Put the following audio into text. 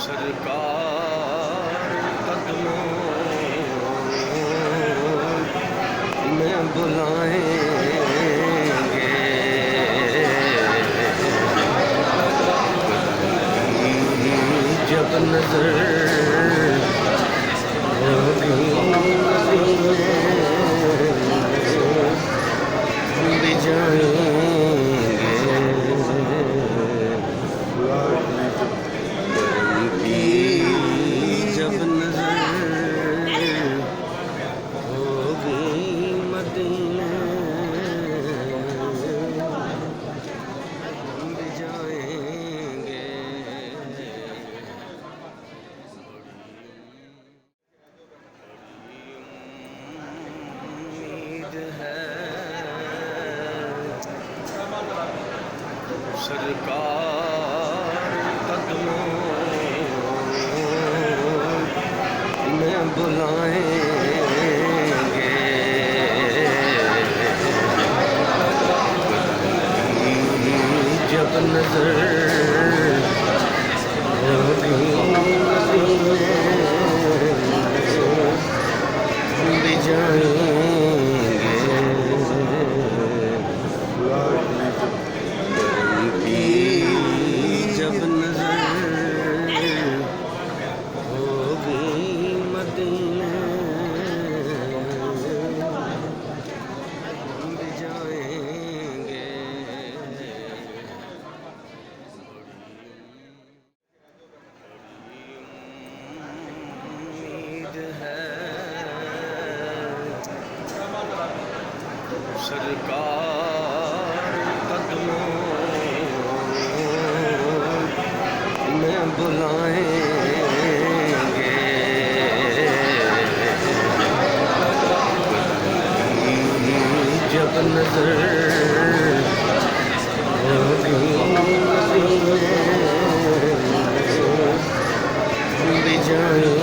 سرکار قدموں میں بلائیں گے، جب نظر ہوگی ہم بھی جائیں جب نظر ہوگی مدینے ہم بھی جائیں گے۔ امید ہے سرکار قدموں میں بلائیں گے، جب نظر ہوگی ہم بھی جائیں گے، جب نظر ہوگی مدینے ہم بھی جائیں گے۔ امید ہے سرکار قدموں میں بلائیں گے، جب نظر ہوگی ہم بھی جائیں